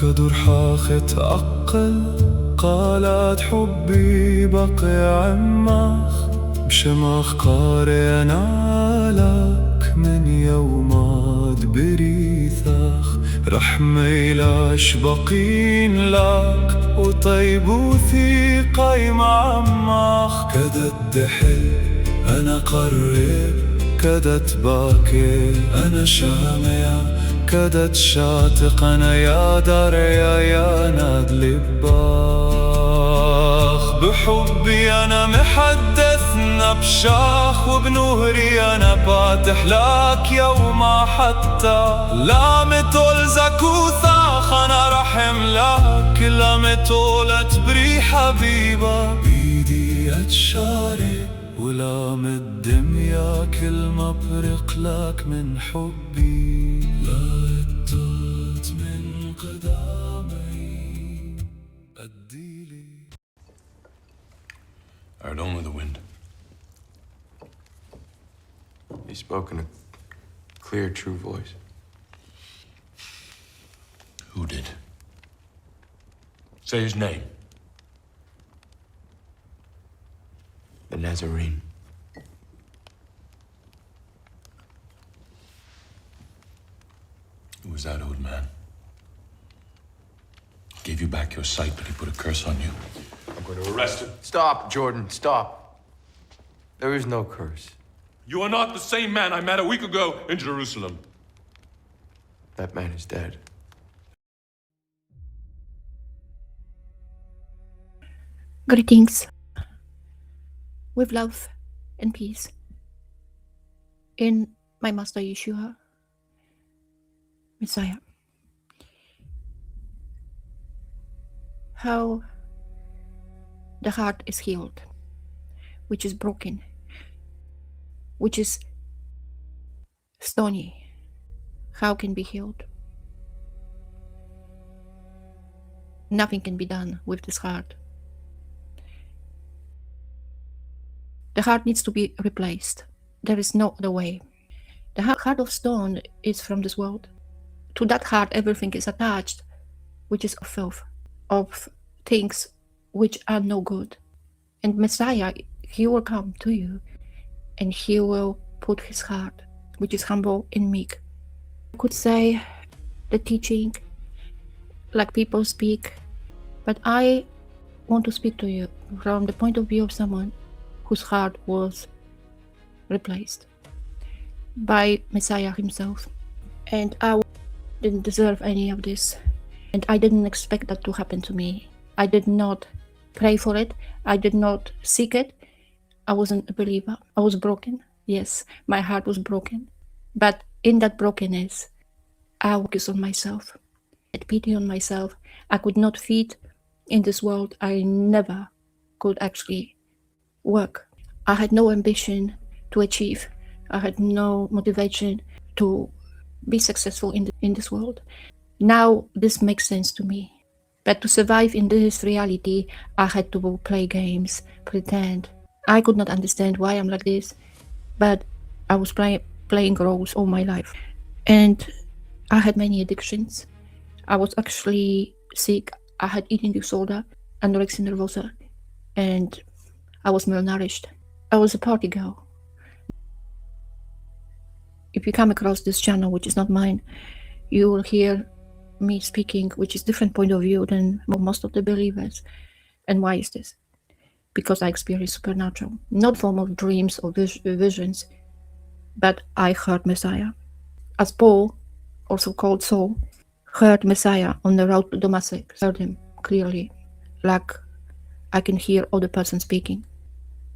كدور حاخت عقل قالت حبي بقي عمخ بشمخ قاري نالك من يومات بريثخ رحمي لاش بقين لك وطيب وثيقي معمخ كدت حل أنا قرب كدت باكي أنا شامية كدت شاتق أنا يا دريا يا ناد لباخ بحبي أنا محدثنا بشاخ وبنهري أنا فاتح لك يوم حتى لا متول زكوثاخ أنا رحم لك لا متولت بري حبيبة بيدي أتشاري ولا مدم يا كل ما برق لك من حبي لا اتطلت من قدامي أديلي. I heard only the wind. He spoke in a clear, true voice. Who did? Say his name. The Nazarene. Who was that old man? He gave you back your sight, but he put a curse on you. I'm going to arrest him. Stop, Jordan, stop. There is no curse. You are not the same man I met a week ago in Jerusalem. That man is dead. Greetings with love and peace in my Master YESHU'A Messiah. How the heart is healed, which is broken, which is stony, how can be healed? Nothing can be done with this heart. The heart needs to be replaced. There is no other way. The heart of stone is from this world. To that heart, everything is attached, which is of filth, of things which are no good. And Messiah, he will come to you and he will put his heart, which is humble and meek. I could say the teaching, like people speak, but I want to speak to you from the point of view of someone whose heart was replaced by Messiah himself. And I didn't deserve any of this. And I didn't expect that to happen to me. I did not pray for it. I did not seek it. I wasn't a believer. I was broken. Yes, my heart was broken. But in that brokenness, I focused on myself. I had pity on myself. I could not fit in this world. I never could actually work. I had no ambition to achieve. I had no motivation to be successful in this world. Now this makes sense to me. But to survive in this reality, I had to play games, pretend. I could not understand why I'm like this, but I was playing roles all my life. And I had many addictions. I was actually sick. I had eating disorder, anorexia nervosa, and I was malnourished. I was a party girl. If you come across this channel, which is not mine, you will hear me speaking, which is different point of view than most of the believers. And why is this? Because I experienced supernatural, not form of dreams or visions, but I heard Messiah. As Paul, also called Saul, heard Messiah on the road to Damascus, heard him clearly, like I can hear other person speaking.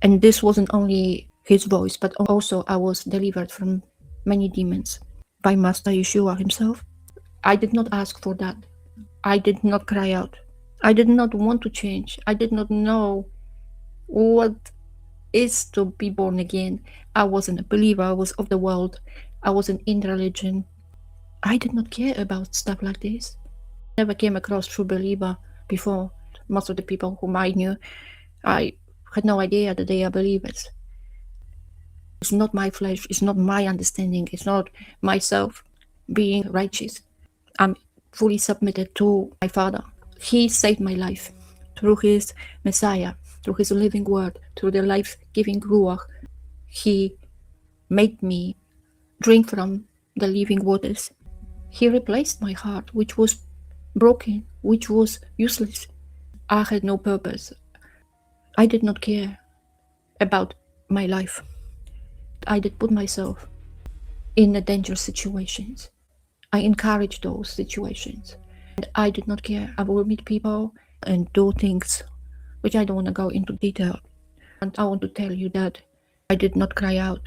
And this wasn't only his voice, but also I was delivered from many demons by Master YESHU'A himself. I did not ask for that. I did not cry out. I did not want to change. I did not know what is to be born again. I wasn't a believer. I was of the world. I wasn't in religion. I did not care about stuff like this. Never came across true believer before. Most of the people whom I knew, I had no idea that they are believers. It's not my flesh. It's not my understanding. It's not myself being righteous. I'm fully submitted to my Father. He saved my life through His Messiah, through His living word, through the life-giving Ruach. He made me drink from the living waters. He replaced my heart, which was broken, which was useless. I had no purpose. I did not care about my life. I did put myself in the dangerous situations. I encouraged those situations. And I did not care. I will meet people and do things which I don't want to go into detail. And I want to tell you that I did not cry out.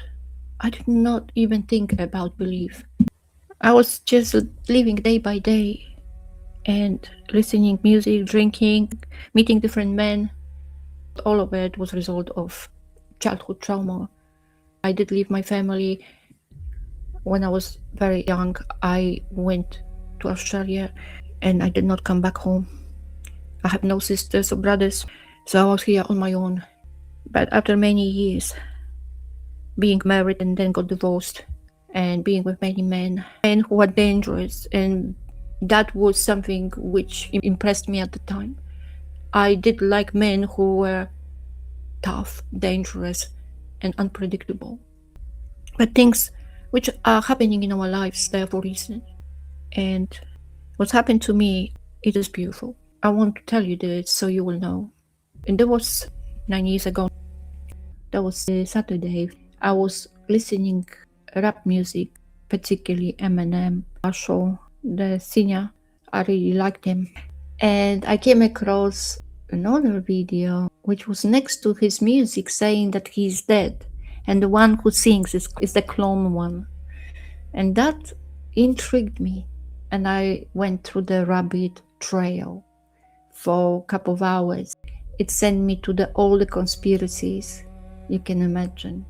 I did not even think about belief. I was just living day by day and listening music, drinking, meeting different men. All of it was a result of childhood trauma. I did leave my family. When I was very young, I went to Australia and I did not come back home. I have no sisters or brothers, so I was here on my own. But after many years, being married and then got divorced and being with many men who were dangerous, and that was something which impressed me at the time. I did like men who were tough, dangerous, and unpredictable. But things which are happening in our lives, they're for a reason. And what's happened to me, it is beautiful. I want to tell you this so you will know. And that was 9 years ago. That was a Saturday. I was listening rap music, particularly Eminem, Marshall, the singer. I really liked him. And I came across another video which was next to his music saying that he's dead. And the one who sings is the clone one. And that intrigued me. And I went through the rabbit trail for a couple of hours. It sent me to all the conspiracies you can imagine.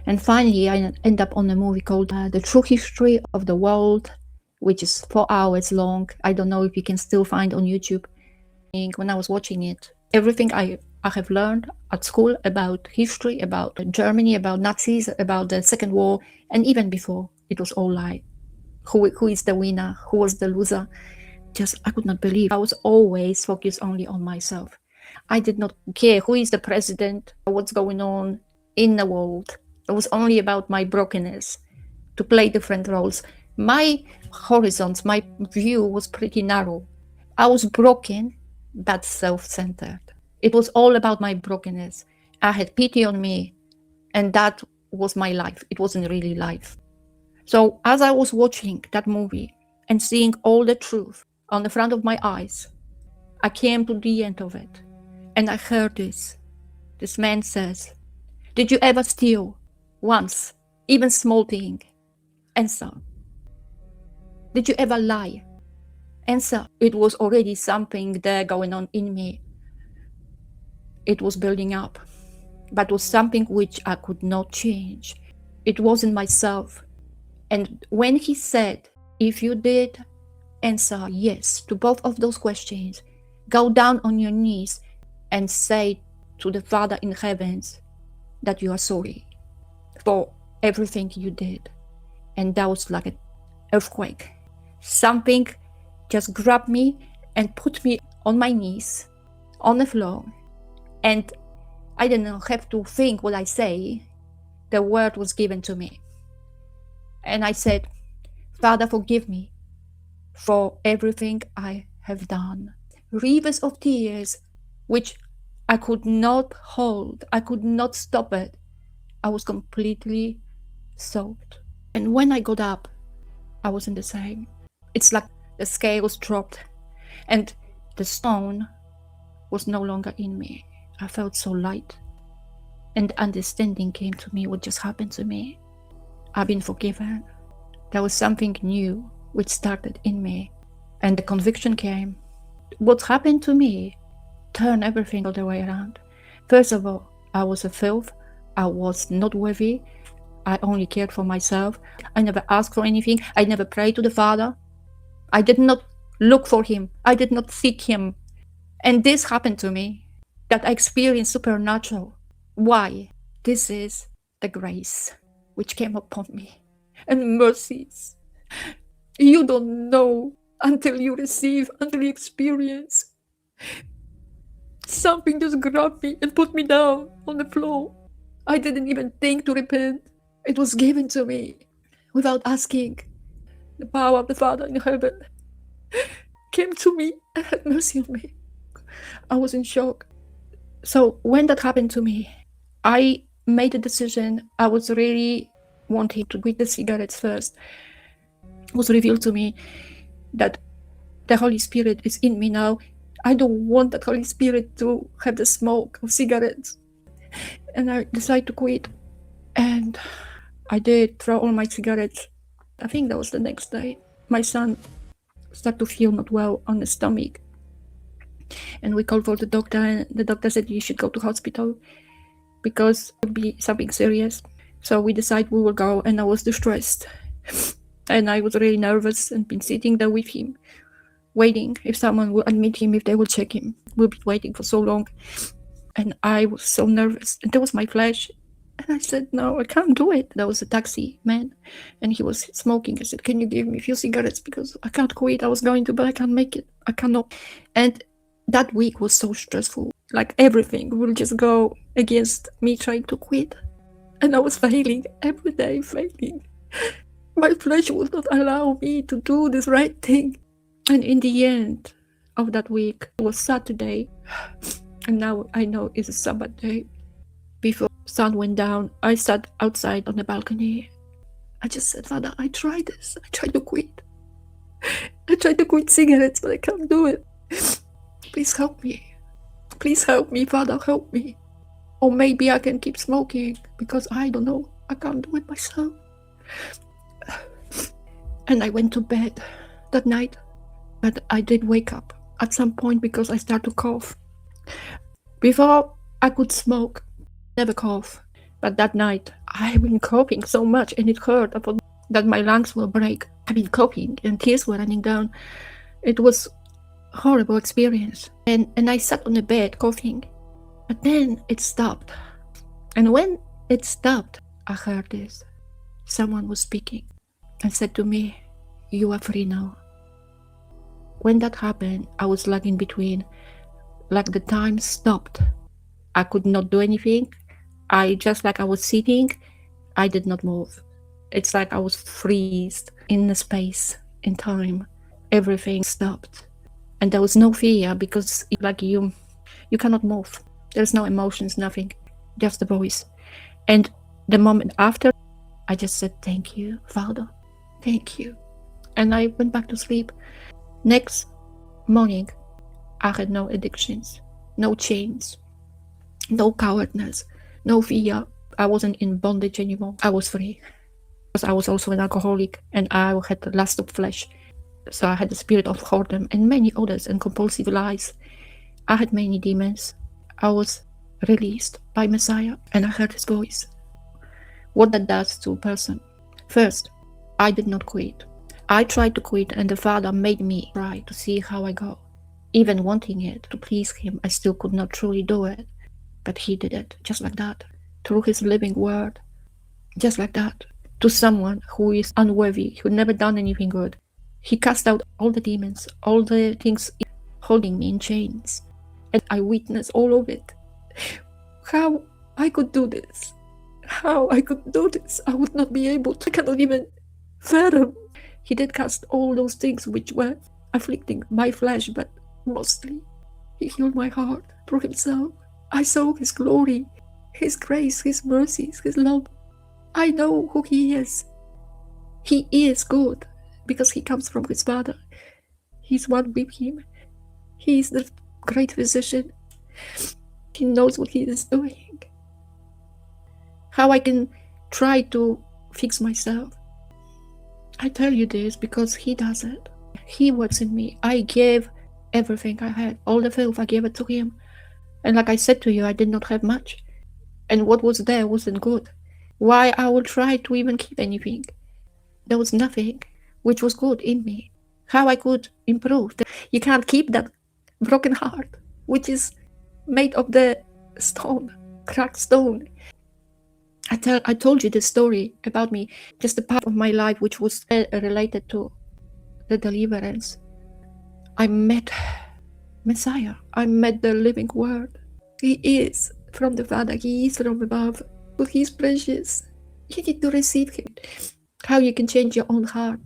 And finally, I end up on a movie called The True History of the World, which is 4 hours long. I don't know if you can still find on YouTube. When I was watching it, everything I have learned at school about history, about Germany, about Nazis, about the Second War, and even before, it was all lie. Who is the winner? Who was the loser? I could not believe. I was always focused only on myself. I did not care who is the president, what's going on in the world. It was only about my brokenness, to play different roles. My horizons, my view was pretty narrow. I was broken, but self-centered. It was all about my brokenness. I had pity on me, and that was my life. It wasn't really life. So as I was watching that movie and seeing all the truth on the front of my eyes, I came to the end of it. And I heard this. This man says, "Did you ever steal once, even small thing?" Answer. "Did you ever lie?" Answer. It was already something there going on in me. It was building up, but it was something which I could not change. It wasn't myself. And when he said, if you did answer yes to both of those questions, go down on your knees and say to the Father in heavens that you are sorry for everything you did. And that was like an earthquake. Something just grabbed me and put me on my knees, on the floor. And I didn't have to think what I say. The word was given to me. And I said, "Father, forgive me for everything I have done." Rivers of tears, which I could not hold. I could not stop it. I was completely soaked. And when I got up, I wasn't the same. It's like the scales dropped and the stone was no longer in me. I felt so light. And understanding came to me what just happened to me. I've been forgiven. There was something new which started in me. And the conviction came. What happened to me turned everything all the way around. First of all, I was a filth. I was not worthy. I only cared for myself. I never asked for anything. I never prayed to the Father. I did not look for Him. I did not seek Him. And this happened to me, that I experienced supernatural. Why? This is the grace which came upon me. And mercies. You don't know until you experience. Something just grabbed me and put me down on the floor. I didn't even think to repent. It was given to me without asking. The power of the Father in heaven came to me and had mercy on me. I was in shock. So when that happened to me, I made a decision. I was really wanting to quit the cigarettes first. It was revealed to me that the Holy Spirit is in me now. I don't want that Holy Spirit to have the smoke of cigarettes. And I decided to quit. And I did throw all my cigarettes. I think that was the next day. My son started to feel not well on the stomach. And we called for the doctor, and the doctor said you should go to hospital because it would be something serious. So we decided we will go, and I was distressed. And I was really nervous and been sitting there with him, waiting if someone will admit him, if they will check him. We've been waiting for so long. And I was so nervous. And that was my flesh. And I said, no, I can't do it. There was a taxi man, and he was smoking. I said, can you give me a few cigarettes? Because I can't quit. I was going to, but I can't make it. I cannot. And that week was so stressful. Like everything will just go against me trying to quit. And I was failing, every day failing. My flesh would not allow me to do this right thing. And in the end of that week, it was Saturday. And now I know it's a Sabbath day. Before sun went down, I sat outside on the balcony. I just said, Father, I tried this. I tried to quit. I tried to quit cigarettes, but I can't do it. Please help me. Please help me, Father, help me. Or maybe I can keep smoking, because I don't know. I can't do it myself. And I went to bed that night. But I did wake up at some point because I started to cough. Before I could smoke, never cough. But that night, I've been coughing so much and it hurt. I thought that my lungs will break. I've been coughing and tears were running down. It was a horrible experience. And I sat on the bed coughing. But then it stopped. And when it stopped, I heard this. Someone was speaking and said to me, you are free now. When that happened, I was like in between. Like the time stopped. I could not do anything. I was sitting, I did not move. It's like I was freezed in the space, in time. Everything stopped. And there was no fear because like you cannot move. There's no emotions, nothing, just the voice. And the moment after, I just said, thank you, Father, thank you. And I went back to sleep. Next morning, I had no addictions, no chains, no cowardness, no fear. I wasn't in bondage anymore. I was free. Because I was also an alcoholic and I had the lust of flesh. So I had the spirit of whoredom and many others and compulsive lies. I had many demons. I was released by Messiah and I heard his voice. What that does to a person. First, I did not quit. I tried to quit and the Father made me try to see how I go. Even wanting it to please him, I still could not truly do it. But he did it just like that, through his living word, just like that, to someone who is unworthy, who never done anything good. He cast out all the demons, all the things holding me in chains. And I witnessed all of it. How I could do this. How I could do this. I would not be able to. I cannot even fathom. He did cast all those things which were afflicting my flesh, but mostly he healed my heart through himself. I saw his glory, his grace, his mercies, his love. I know who he is. He is good because he comes from his Father. He's one with him. He is the great physician. He knows what he is doing. How I can try to fix myself. I tell you this because he does it. He works in me. I gave everything I had. All the filth, I gave it to him. And like I said to you, I did not have much. And what was there wasn't good. Why I would try to even keep anything? There was nothing which was good in me. How I could improve? You can't keep that broken heart, which is made of the stone, cracked stone. I told you the story about me, just a part of my life which was related to the deliverance. I met Messiah. I met the living word. He is from the Father. He is from above. He is precious. You need to receive him. How you can change your own heart?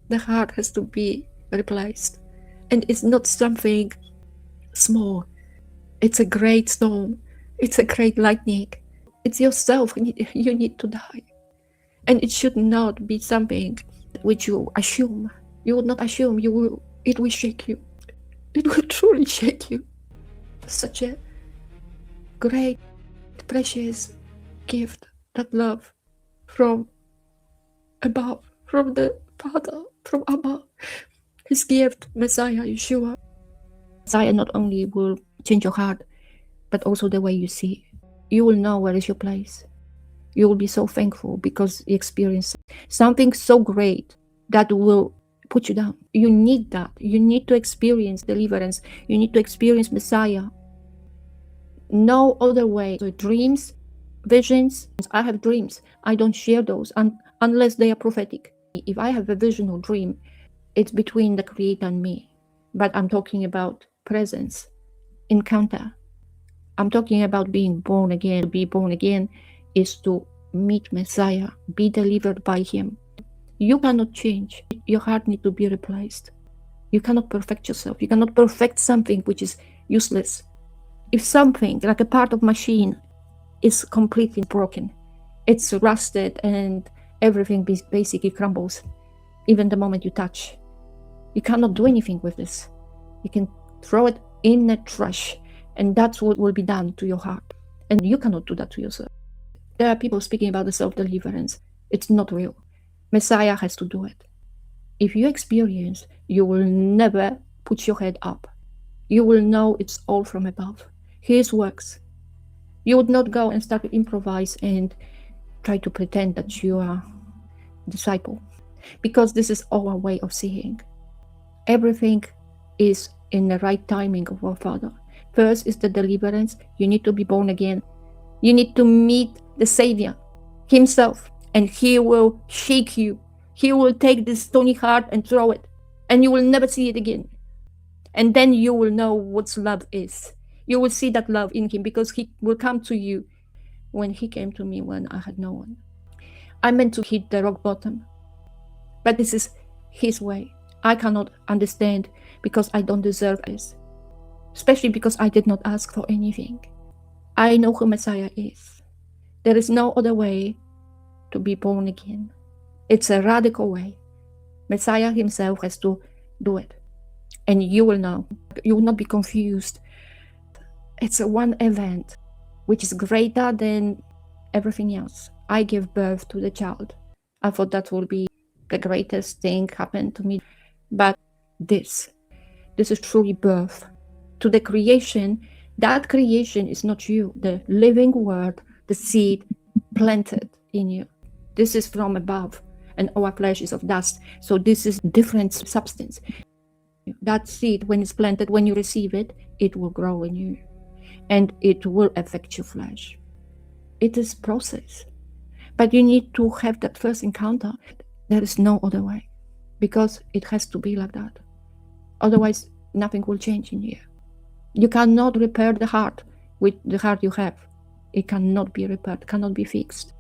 The heart has to be replaced. And it's not something small. It's a great storm. It's a great lightning. It's yourself. You need to die. And it should not be something which you assume. You will not assume. It will shake you. It will truly shake you. Such a great, precious gift, that love from above, from the Father, from Abba. His gift, Messiah YESHU'A. Messiah not only will change your heart, but also the way you see. You will know where is your place. You will be so thankful because you experience something so great that will put you down. You need that. You need to experience deliverance. You need to experience Messiah. No other way. So dreams, visions. I have dreams. I don't share those unless they are prophetic. If I have a vision or dream, it's between the Creator and me. But I'm talking about presence, encounter. I'm talking about being born again. To be born again is to meet Messiah, be delivered by him. You cannot change. Your heart needs to be replaced. You cannot perfect yourself. You cannot perfect something which is useless. If something, like a part of machine, is completely broken, it's rusted and everything basically crumbles, even the moment you touch. You cannot do anything with this. You can throw it in the trash, and that's what will be done to your heart. And you cannot do that to yourself. There are people speaking about the self-deliverance. It's not real. Messiah has to do it. If you experience, you will never put your head up. You will know it's all from above. His works. You would not go and start to improvise and try to pretend that you are a disciple. Because this is our way of seeing. Everything is in the right timing of our Father. First is the deliverance. You need to be born again. You need to meet the Savior himself, and he will shake you. He will take this stony heart and throw it, and you will never see it again. And then you will know what love is. You will see that love in him, because he will come to you when he came to me when I had no one. I meant to hit the rock bottom, but this is his way. I cannot understand because I don't deserve this, especially because I did not ask for anything. I know who Messiah is. There is no other way to be born again. It's a radical way. Messiah himself has to do it. And you will know. You will not be confused. It's a one event which is greater than everything else. I gave birth to the child. I thought that would be the greatest thing happened to me. But this is truly birth to the creation. That creation is not you. The living word, the seed planted in you. This is from above, and our flesh is of dust. So this is different substance. That seed, when it's planted, when you receive it, it will grow in you, and it will affect your flesh. It is process, but you need to have that first encounter. There is no other way, because it has to be like that. Otherwise, nothing will change in you. You cannot repair the heart with the heart you have. It cannot be repaired, cannot be fixed.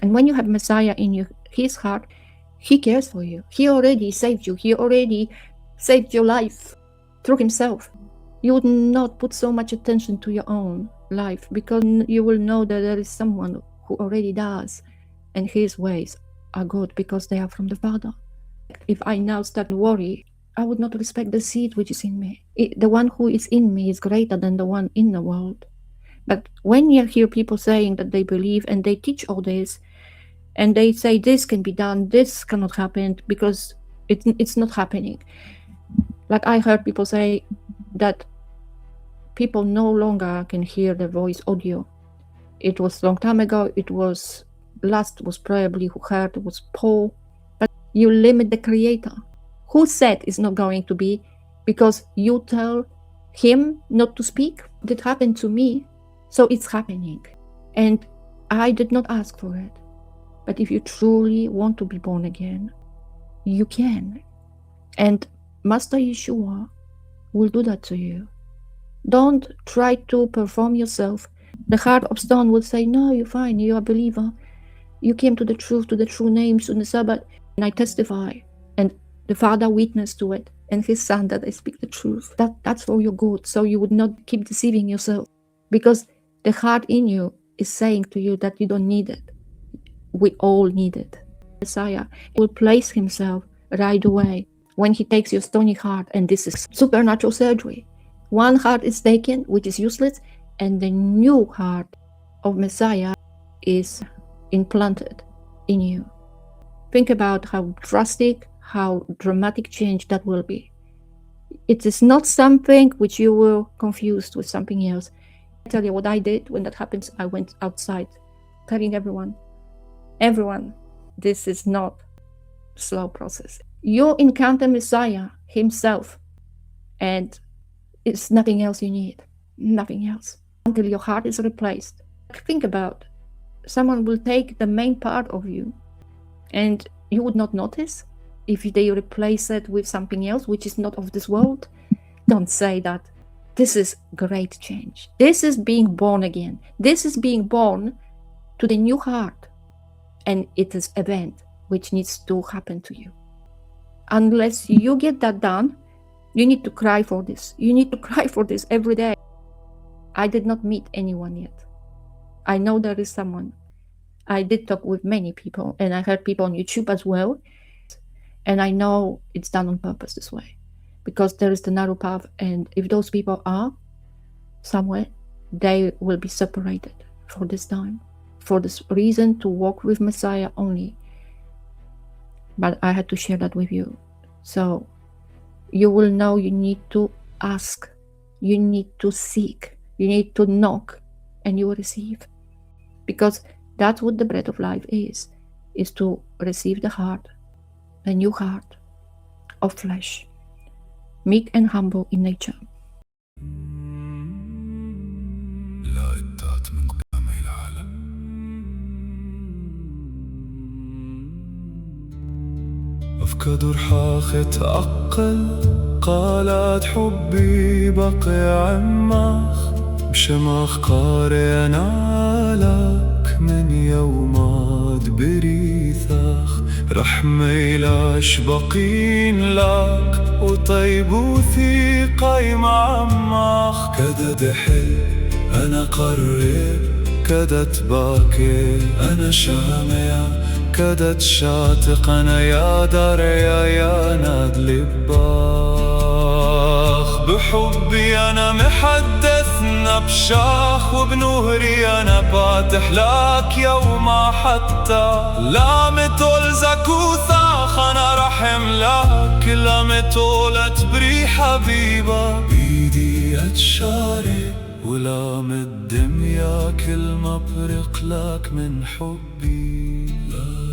And when you have Messiah in you, his heart, he cares for you. He already saved you. He already saved your life through himself. You would not put so much attention to your own life, because you will know that there is someone who already does, and his ways are good because they are from the Father. If I now start to worry, I would not respect the seed which is in me. The one who is in me is greater than the one in the world. But when you hear people saying that they believe and they teach all this, and they say this can be done, this cannot happen because it's not happening. Like I heard people say that people no longer can hear the voice audio. It was a long time ago. It was last was probably who heard was Paul. But you limit the Creator. Who said it's not going to be? Because you tell him not to speak. That happened to me, so it's happening. And I did not ask for it. But if you truly want to be born again, you can. And Master YESHU'A will do that to you. Don't try to perform yourself. The heart of stone will say, no, you're fine, you're a believer. You came to the true names on the Sabbath, and I testify. And the Father witnessed to it, and His Son, that I speak the truth. That's for your good, so you would not keep deceiving yourself. Because the heart in you is saying to you that you don't need it. We all need it. Messiah will place Himself right away when He takes your stony heart, and this is supernatural surgery. One heart is taken, which is useless, and the new heart of Messiah is implanted in you. Think about how drastic, how dramatic change that will be. It is not something which you will confuse with something else. I tell you what I did when that happens. I went outside telling everyone, this is not a slow process. You encounter Messiah Himself, and it's nothing else you need, nothing else, until your heart is replaced. Think about, someone will take the main part of you, and you would not notice if they replace it with something else which is not of this world. Don't say that. This is great change. This is being born again. This is being born to the new heart, and it is an event which needs to happen to you. Unless you get that done, you need to cry for this. You need to cry for this every day. I did not meet anyone yet. I know there is someone. I did talk with many people, and I heard people on YouTube as well. And I know it's done on purpose this way, because there is the narrow path, and if those people are somewhere, they will be separated for this time, for this reason, to walk with Messiah only. But I had to share that with you. So you will know you need to ask, you need to seek, you need to knock, and you will receive. Because that's what the bread of life is to receive the heart, a new heart of flesh, meek and humble in nature. أفكاد رحاخ تعقل قالت حبي بقي عمخ بشمخ قاري أنالك من يومات بريثخ رحمي لاش بقين لك وطيب ثقي معمخ كدا دحل أنا قرب كدا تباكي أنا شامع كدا تشاتق أنا يا داريا يا ناد لباخ بحبي أنا محدثنا بشاخ وبنهري أنا فاتح لك يوم حتى لا متولزك وثاخ أنا رحم لك لا متولت بري حبيبة بيدي أتشاري ولا مدم يا كل ما برق لك من حبي لا